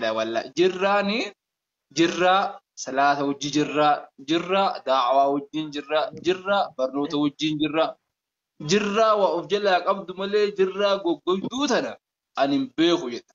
لا ولا جراني جرا صلاة وجي جرا جرا دعوة وجين جرا جرا برنوت وجين جرا جرا وأفجل لك عبد ملي جرا قوقدوتنا أنا مبيخو يت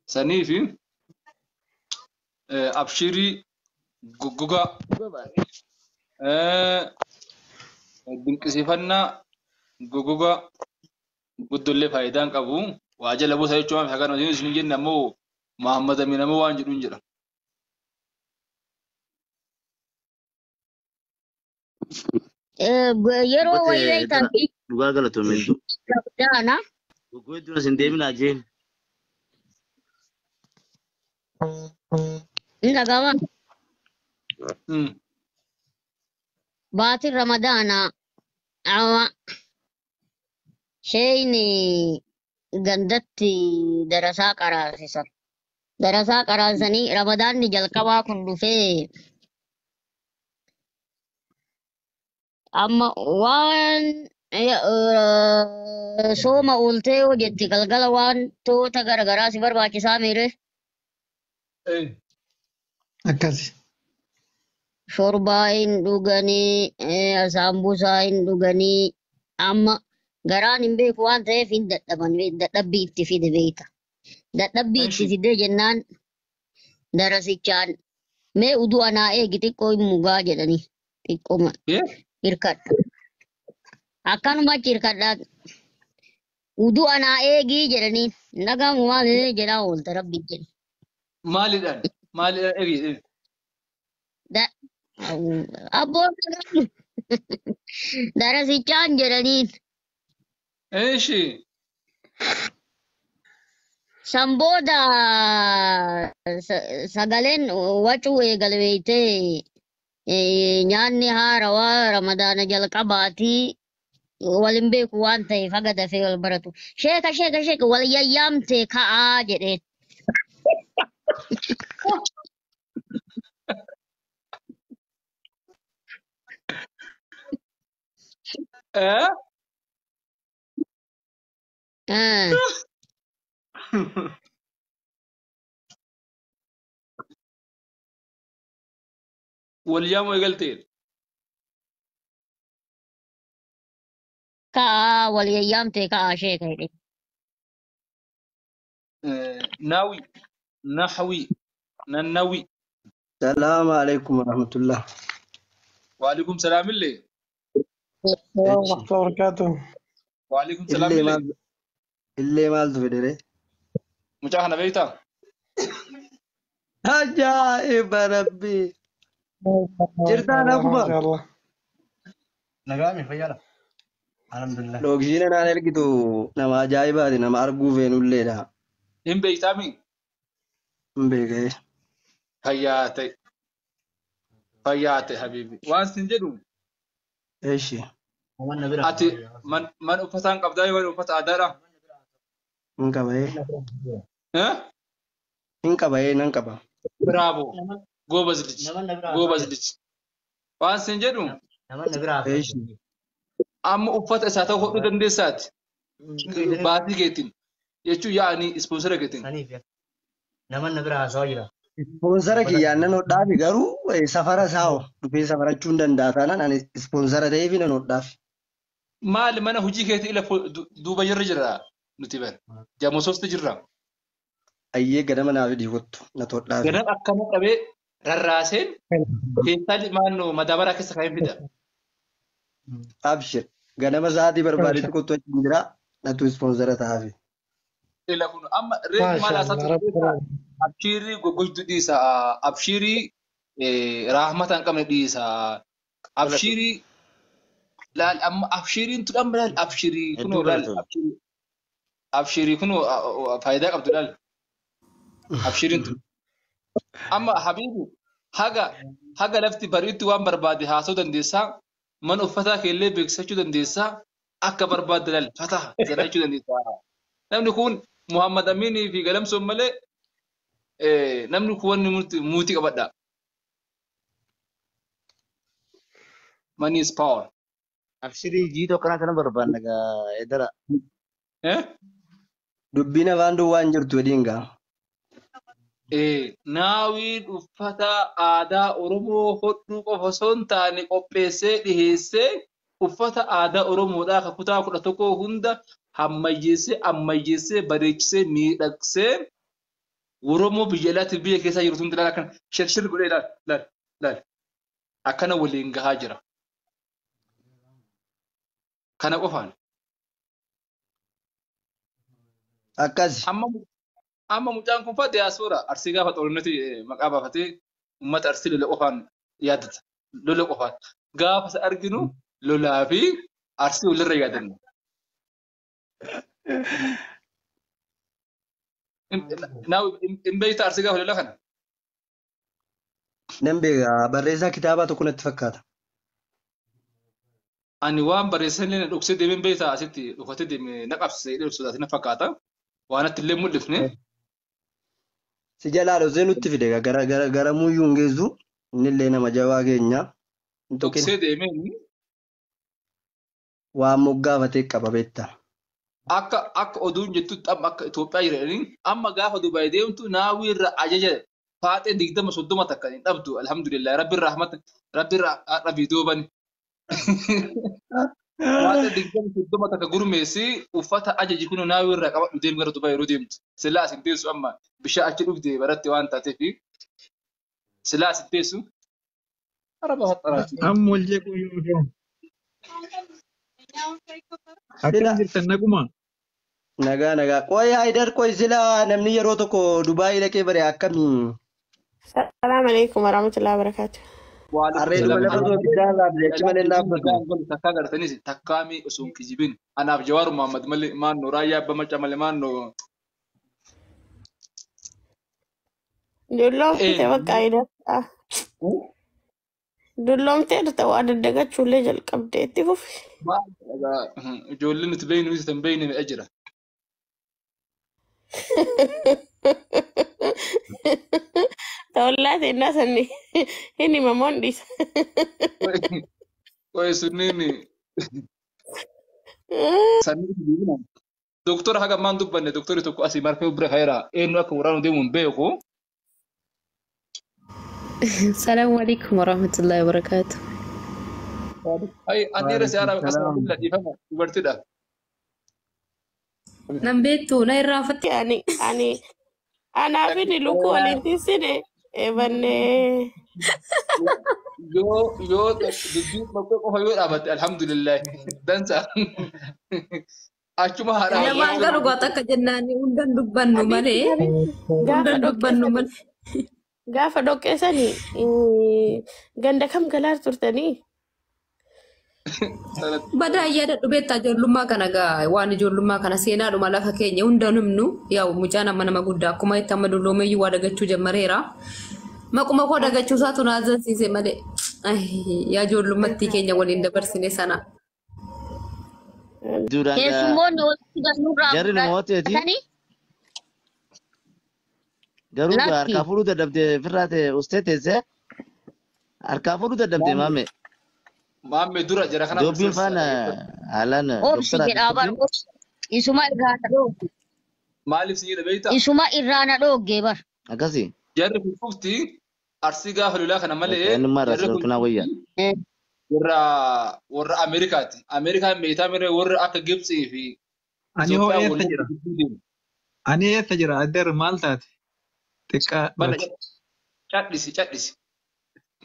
سنيفي أبشري قوقا dinqisiifannaa gogoga guddollee faayidaan qabu waa jala buusa jechuun hagan hojii isin jenne ammoo Muhammad Amin ammoo waan jedhuun jedha. yeroo wayii beektaa fi dhugaa galatoomeddu daana gogoe dura sin deemina jeen inni dhagama baatiin ramadaanaa awa sheeyni gandatti darasaa qaraasisan. Darasaa qaraasanii ramadaanni jalqabaa kun dhufee amma waan sooma ooltee yoo jetti galgala wantoota garaagaraa si barbaachisaa miire akkasi. shorbaa hin dhuganii saambusaa hin dhuganii amma garaan hin beeku waan ta'eef hin dadhaban dadhabbii itti fide beeka. Dadhabbii itti fide jennaan darasichaan mee uduu anaa eegi xiqqoo hin mugaa jedhanii xiqqooma hirkadha. Akkanuma achi hirkadhaa uduu anaa eegii jedhanii dhagahamu maal jedhaa oolta rabbi jedhe. Maalidhaan maalidhaan eegi Abboon darasichaan jedhaniin. Eeshi. San booda sagaleen wacuu eegalbeeytee nyaanni haarawaa ramadaana jalqabaatii walin beeku waan ta'eef haga dafee wal baratu. Sheeka wal yayyaamtee ka'aa jedheen. Walyaamu eegalteen. Ka'aa wal yayyaamtee ka'aa sheeka jedheen. Nawi nahawi nannawi. السلام عليكم ورحمة الله. وعليكم سلام الله. ورحمة الله وبركاته. وعليكم سلام الله. اللي مال تفدري. مجاهنا بيتا. عجائب ربي. جرتان أبوما. ما شاء الله. nagaami fayyada alhamdulillah لو جينا أنا لقيتو نما عجائب هذه نما أرجو فينو الليلة. إن بيتامي. مبيكي. فياتي حبيبي. وان سنجدون. إيشي. أتي من أفتان قبضاي من أفت أدارا. إنك باي. ها؟ إنك باي نانكبا. برافو. Goobas dichi. Waan sin jedhu إيشي. amma uffata isaa ta'uu hodhuu dandeessaati. Baatii keetiin jechuun yaa'anii ispoonsara keetiin. namanna bira haasawaa jira Ispoonsara kiyyaan nan hodhaafi garuu safara saao dhufee safarachuu hin danda'a taanaan ani ispoonsara ta'eefi nan hodhaafi. Maali mana hojii keetii ila duuba jirra jira nuti bara. Jamoo sosti jirra. Ayyee ganama naaf dhiifottu na hodhaafi. Ganam akkana qabee rarraaseen keessaa maannoo madaabaraa keessa kaa'ee fida. Abshir ganama sa'aatii barbaadetti kottu achiin jira natu ispoonsara ta'aafi. Ila kun amma reefu maal haasatu abshiirii goggojtu dhiisa abshiirii raahmata hin qabne dhiisa abshiirii laal amma abshiiriin tu dhamma laal abshiirii kunoo laal abshiirii kunoo faayidaa qabdu laal abshiiriin tu amma habiibu haga lafti bariitti waan barbaade haasa'uu dandeessaa mana uffataa keellee beeksisachuu dandeessaa akka barbaadde laal fataa zanachuu dandeessaa namni kun Muhammad Aminii fi Galamsoon malee namni kun wanni muutii qabadha. Money is power. abshirii jiitoo kana kana barbaanna gaa edara Dubbina waan duwwaan jirtu edinga. Naawiin uffata aadaa Oromoo hodhuu qofa osoo hin taane qopheessee dhiheessee uffata aadaa Oromoodhaa akka kutaa 11 hunda ammayyeessee bareechisee miidhagsee Oromoo biyya alaatti biyya keessa jiru hundi ilaala akkana shirshir godhee ilaal akkana waliin gahaa jira. Kana qofaan. Akkasi. Amma mucaan kun fa'aa diyaaspoora arsii gaafa xoolinatti maqaa baafatee uummata arsii lola qofaan yaadata. Lola qofaan. Gaafa isa arginu lolaa fi arsii walirra yaadanna. Hin beektaa arsii gaafa lola kana? Nan beeka barreessaa kitaabaa tokko natti fakkaata. Ani waan barreessan illee dhoksee deemee beektaa asitti dhokatee deemee na qabsiisee dhoksuudhaaf na fakkaata. Waan atti illee mul'ifne. Si jalaa dhosee nutti fide gara muyyuu hin geessu innillee nama jabaa keenya. Dhoksee deemee waan moggaafatee qaba beektaa. Akka oduun jettutti amma akka Itoophiyaa jiranii amma gaafa Dubaay deemtu naawii irra ajaja faaxee 20-30 takka hin dhabdu alhamdulillah rabbi irraa viidiyoo bani. Faaxee 20-30 takka gurmeessi uffata ajaji kun naawii irraa qabadhu deemu gara Dubaay yeroo deemtu. Silaa asin teessu amma bishaan achi dhugdee baratti waan taateef silaa asin teessu. Araba haxaraati. Amma wal jeequu yoo ta'u. Akkam jirtan naguma? Nagaa. Qoy Haidar qoy sila namni yeroo tokko Dubaay dhaqee bare akkamii? Assalamu alaikum warahmatullahi wabarakatuh. Arreen lafa osoo biddaa laafne achi malee laaffatu. Takkaa gartaniis takkaamii osoo hin kijibin. Anaaf Jawaar Muhammad malee maannoo raayyaa abba macca malee maannoo. Dulloomtee bakka Haidar. Dulloomtee dhata waan daddagachuullee jalqabdee itti fufi. Ijoolleen nuti beeynu nuti tan beeyne mi'a jira. Tawallaa seenaa sanni inni mamoon dhiisa. Qoye sunniin sanniin doktora haga maan dubbanne doktori tokko asii marfee bira ka'eera eenyu akka waraanu deemu hin beeku. Assalamu alaikum warahmatullahi wabarakatuh. Ay aniira si araba asuma billa dhiifama dubartiidha. Nan beektu na irraa fatti anaaf inni lukkuu waliin tiisine eebannee. Yoo dubbii bakkee qofa yoo dhaabatte alhamdulillah dansa. Achuma haadha. Namaan garuu goota akka jennaan hundan dubbannu malee. Gaafa dhoqqeessanii ganda kam galaa turtanii? Badaa yaada dhubeettaa ijoollummaa kana gaa waan ijoollummaa kana seenaadhuma lafa keenya hunda numnu yaa mucaan amma nama guddaa akkuma itti amma dulloomeeyyuu waa dagachuu jalqabeera. Maquma koo dagachuu isaatu na ajaa'ibsiise malee yaa ijoollummattii keenya waliin dabarsine sana. Keessummoonni walitti galuurraa Jarri namooteeti. Garuu harkaa fuudhuu dadhabdee firraa ta'e ustee teessee harkaa fuudhuu dadhabdee maame. Maame dura jira kana. Dubbiin faana haalaan obsi jedhaa bar isuma irraa na dhoogge. Maaliif si jedha beektaa? Isuma irraa na dhoogge bar. Akkasii. Jarri fufti arsii gaafa lolaa kana malee. Eenyummaa irraa sirriitti wayyaa. Warra Ameerikaati. Ameerikaan beektaa miree warra akka Gibxii fi. Ani hoo eessa jira? Ani eessa jira? Addeer maal taate? Xiqqaa. Cadhisi.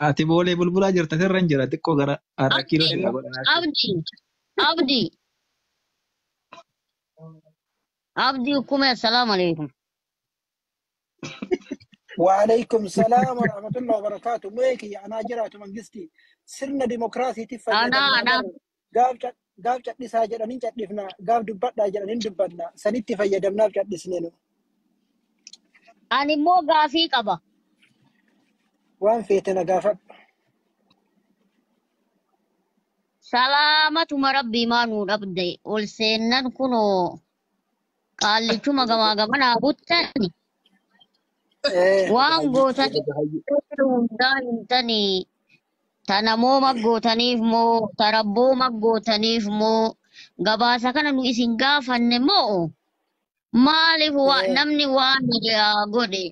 Ati boolee bulbulaa jirta sirra hin jira xiqqoo gara har'a kiiloo Abdi hukume assalamu alaikum. وعليكم السلام ورحمة الله وبركاته. ميكي أنا جرات منجستي سرنا ديمقراطي تفجر. أنا قاب جت نساجر أنين جت نفنا قاب دبّت ناجر أنين دبّنا سنيت تفجر دمنا جت نسنينو. أنا مو قافي قبا. وان فيتنا قافت. سلامة مربي ما نور أبدي والسنن كنو قال لي شو ما جمعنا بوتني. Waan gootanii hundaa hintanii tana moo maggootaniif moo tarabboo maggootaniif moo gabaasa kana nu isin gaafanne moo maaliif namni waan godhe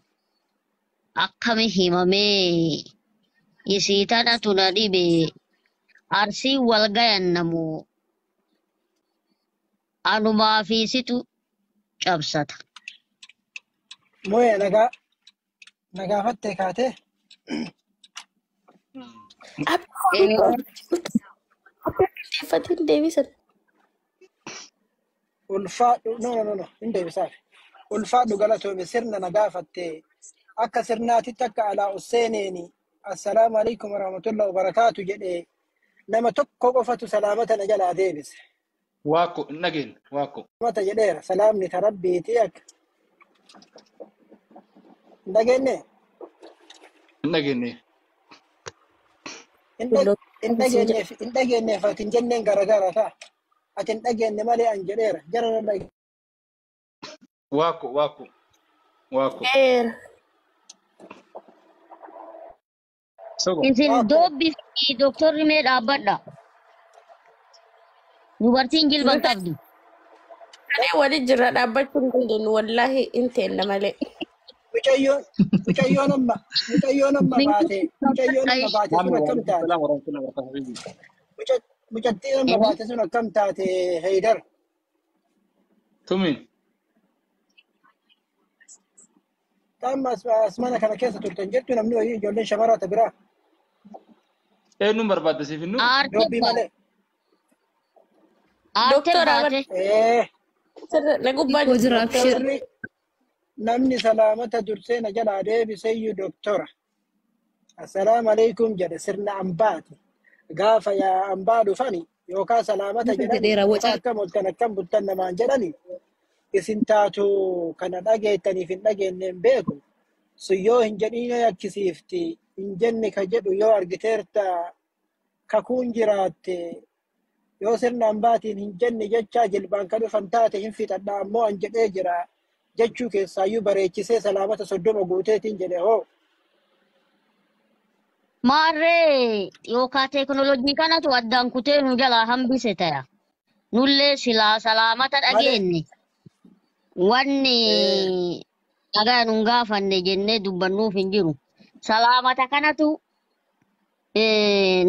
akkami himamee isii tanatu na dhibe arsii wal gayannamu anumaa fi situ cabsata. Moya nagaafattee kaatee Fatin deebisan. ulfaadhu no hin deebisaaf. Ulfaadhu galatoome sirna nagaafattee akka sirnaatitti akka alaa useeneeni assalaamu alaikum warahmatullahi wabarakaatu jedhee nama tokko qofatu salaamata na jalaa deebise. Waakko hin dhageenye waakko. Mata jedheera salaamni ta rabbiiti akka. Hin dhageenye? Hin dhageenye. Hin dhageenyeef ati hin jenneen garagara ta'a. Ati hin dhageenye malee an jedheera jara na dhageenye. Waakko. Isin doobbii fi doktorri mee dhaabbadha. Dubartiin jilban qabdu. Ani wali jira dhaabbachuu hin dandeenyu wallaahi hin teenna malee. Mucayyoon amma baate sun akkam taate? Mucattiin amma baate sun akkam taate Haydar? Tumin. Amma as mana kana keessa turtan jettu namni wayii ijoolleen shamaraa ta biraa. Eenyuun barbaadde siif hinnu? Doobbii malee. Doktora namni salaamata dursee na jalaa deebiseyyuu doktora. Assalaamu alaikum jedhe sirna ambaati. Gaafa yaa ambaa dhufani yookaan salaamata jedhani akkam bultan namaan jedhani isin taatu kana dhageettaniif hin dhageenyeen beeku. Sun yoo hin jedhiin yakkisiifti hin jenne ka jedhu yoo argiteerta kakuun jiraatte yoo sirna ambaatiin hin jenne jechaa jilbaan ka dhufan taate hin fixadha ammoo an jedhee jira jechuu keessaayyuu bareechisee salaamata 30 guuteetiin jedhe hoo. Maarree yookaan teekinooloojii kanatu addaan kutee nu jalaa hambise ta'a. Nullee silaa salaamata dhageenye. Wanni dhagaa nun gaafanne jennee dubbannuuf hin jiru. Salaamata kanatu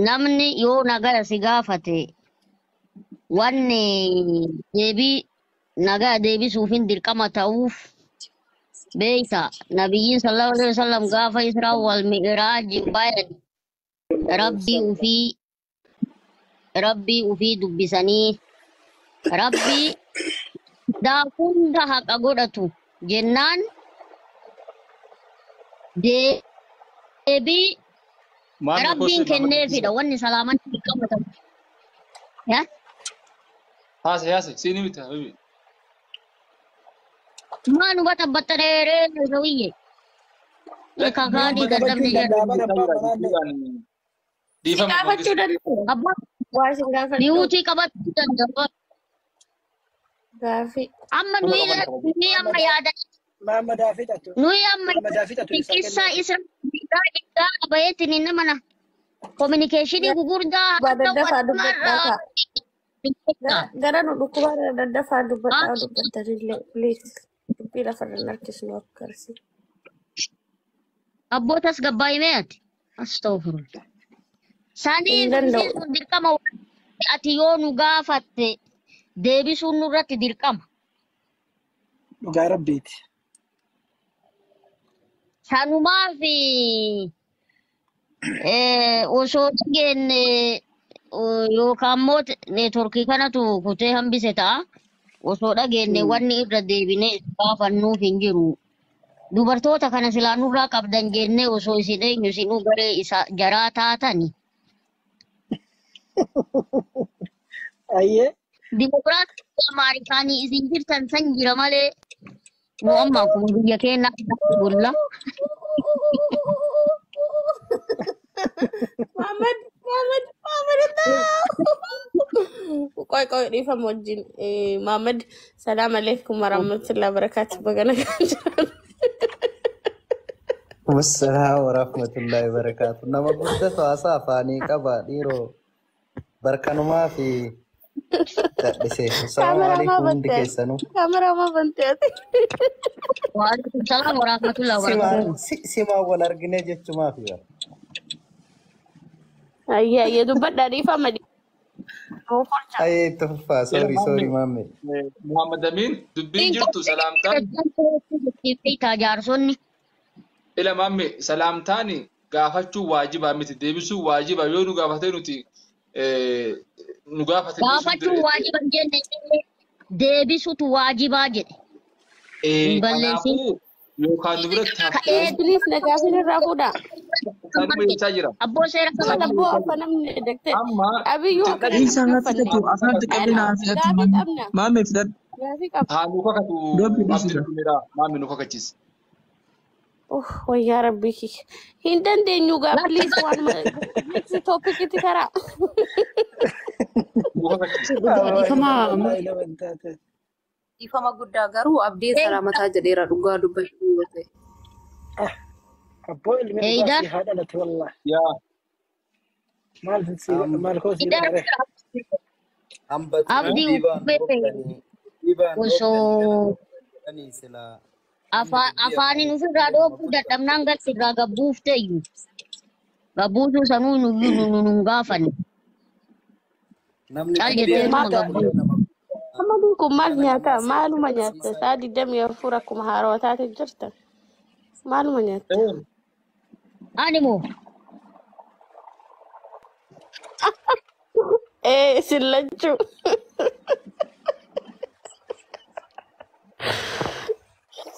namni yoo nagaa si gaafate wanni nagaa deebisuuf hin dirqama ta'uuf beeyta. Nabiyyiin sallallahu alaihi wasallam gaafa Israa wal Mi'raaj bayan rabbii ufii dubbisanii rabbii daakunda haqa godhatu jennaan deebii rabbiin kenneefidha wanni salaaman dirqamatamu. Haase siinii miti habibi. Maanu bata battereeree sawiyye. Kakaadii gaddabni jedhu. Gaafachuu danda'u. Waa isin gaafachuu. Biyuutii qabachuu danda'u. Gaafii. Amma nuyi amma yaada. Nuyi amma xiqqeessaa Israa bayeetiin inni mana kominikeeshinii gugurdaa gara nu dhukkubaa daddafaa dubbatanillee please dubbii lafarra harkisnu akkarsi. Abbootas gabbaa'imee ati astagfirullah. Sanii kun dirqama ati yoo nu gaafatte deebisuun nurratti dirqama. Dhugaa rabbiiti. Sanumaa fi osoo dhageenye yookaan immoo neetworkii kanatu kutee hambise ta'a. Osoo dhageenye wanni irra deebinee gaafannuuf hin jiru. Dubartoota kana silaa nurraa qabdan jennee osoo isin eenyu isinuu garee isa jaraa taatani. Ayyee. Dimokiraatii Ameerikaanii isin jirtan san jira malee nu amma kun biyya keenya bulla. Qoy dhiifama wajjin Muhammad salaam alaikum warahmatullahi wabarakatuh bagana kan jiran. Wassalaam warahmatullahi wabarakatuh. Nama guddaa haasaa afaanii qaba dhiiroo barkanumaa fi السلام عليكم عندك يسنو كاميرا ما بنتي وعليكم السلام ورحمة الله وبركاته. سيما ونرجع جت ما في بقى أيه دبت dari فما دي أي تفا سوري مامي محمد أمين دبين جرتو سلامتان جارسوني إلى مامي سلامتاني قافتشو واجبا متي ديبسو واجبا يونو قافتينوتي نقافة قافتشو واجبا جنة ديبسو واجبا جنة كنافو يوكان نبرت بليز نقافين الرافودا سنو يتاجرا أبو سيرا أنا أبو أفنى من دكتور أما أبي يوكا إنسان لا تكتب أفهم تكبرنا في ما مفيد ها نوكاكو عبد الكميرا مامي نوكاكتشيس ويا ربي هندن دي نيوغا بليز وان نكست توبيك تكرا Ifama guddaa garuu abdii salaamataa jedheera dhugaa dubbachuu yoo ta'e. أبو المين قاسي هذا لت والله يا مال كوسي abdi osoo afaanin ofirraa dhoofuu dadhabnaan galchirraa gabbuufte iyyuu gabbuusuu sanuu nun gaafanne caal jettee nama gabbuu Amaduu kun maal nyaata maaluma nyaatta saa 24 akkuma haaroo taate jirta maaluma nyaatta ani moo sillachuu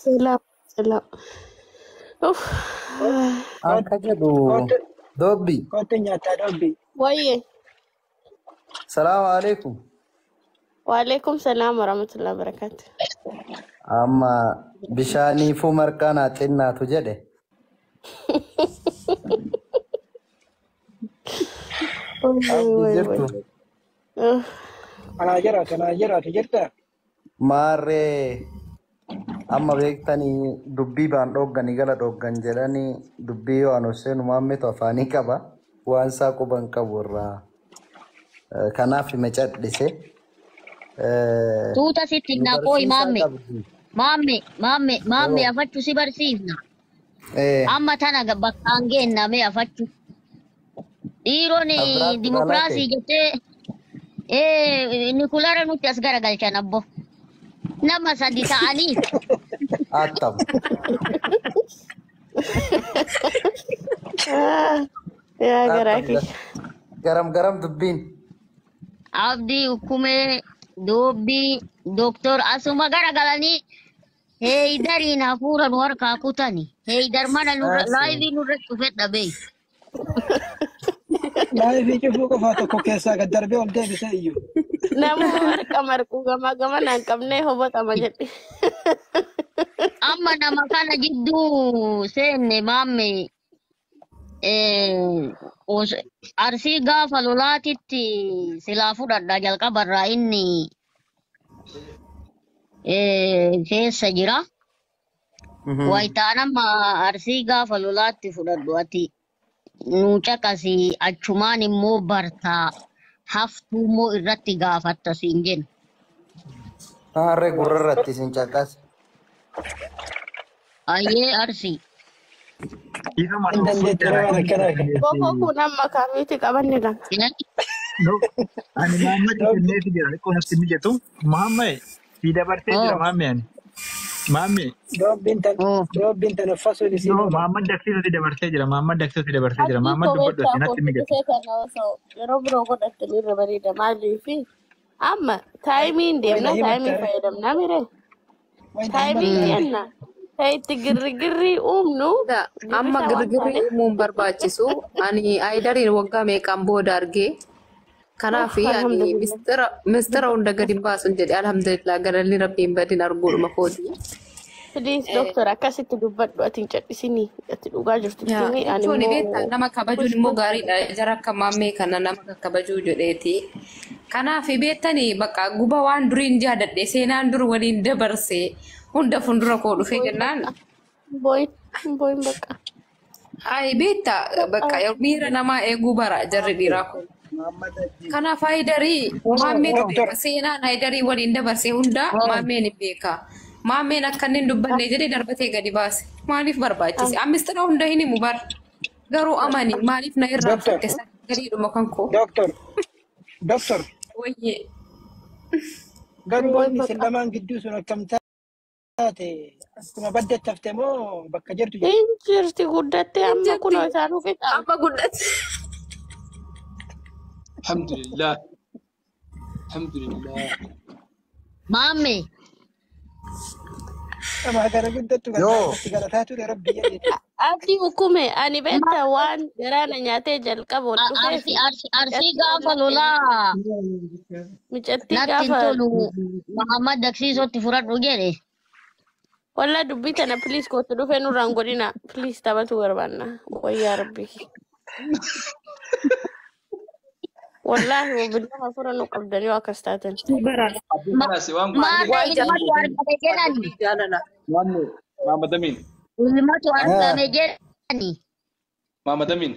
Salam. Angka jadu Dobby. Kote nyata Dobby. Waye. Assalamualaikum. Waalaikumsalam warahmatullahi wabarakatuh. Amma bishani fu markana tinna tu jede. Ana jira jirta. Mare amma beektani dubbii baan dhoggani gala dhoggan jedhani dubbii yoo anu seenu maammeetu afaanii qaba waan isaa quban qabu irraa kanaaf hime cadhise. Tuuta sitti naqooyi maamme afachuu si barsiifna. Amma tana bakkaan geenname afachuu. Dhiironni dimokiraasii jettee Nikulara nuti as garagalchan abbo. Nama sadi ta'anii. Attam. Yaa garaaki. Garam dubbiin. Abdii Hukumee Dobbii Doktor asuma garagalanii heeydariin hafuura nu harkaa kutani. Heeydar mana laayivii nurratti dhufee dhabee. Laayivii cufuu qofaa tokko keessaa gad darbee ol deebisee iyyuu. Nama marquu gama naan qabnee hubatama jedhe. Amma nama kana jidduu seenne maamme arsii gaafa lolaatitti silaa fudhadha jalqabarraa inni keessa jira. Wayitaan amma arsii gaafa lolaatti fudhadhu ati nuu caqasii achumaan immoo bartaa. Haftuu immoo irratti gaafatta siin jenna. Harree gurrarratti siin caqas. Ayyee arsii. Bokkoo kun amma kamitti qabanne lama. Ani Muhammad kenneeti jira kun asitti mijatu Muhammad si dabartee jira Muhammad. Robbiin tan uffasuun isii. Muhammad daksiisatti dabartee jira Muhammad dubbadhu natti mijatu. Yeroo biroo godhattanii irra bareeda maaliifi amma taayimiin deemna taayimii fayyadamna mire taayimii kenna itti girrigirri uumnu amma girrigirri uumuun barbaachisu ani aayidariin waggaa meeqaan booda argee kanaaf ani mistira hunda gadi baasun jedhe alhamdulillah galalli rabbiin badin arguudhuma kooti. Please doctor akkasitti dubbadhu atiin cadhisinii ati dhugaa jirtu ani immoo nama kabajuun immoo gaariidha jara akka maammee kana nama kabajuu jedheeti kanaaf beektanii bakka guba waan duriin jaadadhe seenaan dur waliin dabarse hunda fuuldura koo dhufe jennaan booyin bakka ay beekta bakka miira namaa eeguu bara jarri dhiiraa kun Kanaaf Haayidarii maammeen beeka seenaan Haayidarii waliin dabarsee hunda maammeen beeka. Maammeen akka inni dubbanne jedhee darbatee gadi baase. Maaliif barbaachise? Ammistira hunda hin himu bar. Garuu amani maaliif na irraa fudhatte gadiidhuma kan koo. Doktor. Wayyee. Garuu wanti isin lamaan gidduu sun akkam taate akkuma baddeetti haftee moo bakka jirtu jirti? Injirti guddattee amma kunoo isaanuu fixa. Amma guddatte. Alhamdulillah. Alhamdulillah. Maame. Ama gara guddattu galataa ture rabbi jedhe. Ati hukume ani beekta waan garaana nyaatee jalqabu dhufee arsii gaafa lolaa. Micatti Natti gaafa tolu Muhammad Daksiisootti fudhadhu jedhe. walla dubbii tana please kootu dhufee nurraan godhina please taphatu barbaanna wayyaa rabbi. Wallahi wabillahi fura nu qabdanii waa akkas taatan. Maadha ilmatu argame jedhani. Mama Damin. Ilmatu argame jedhani. Mama Damin.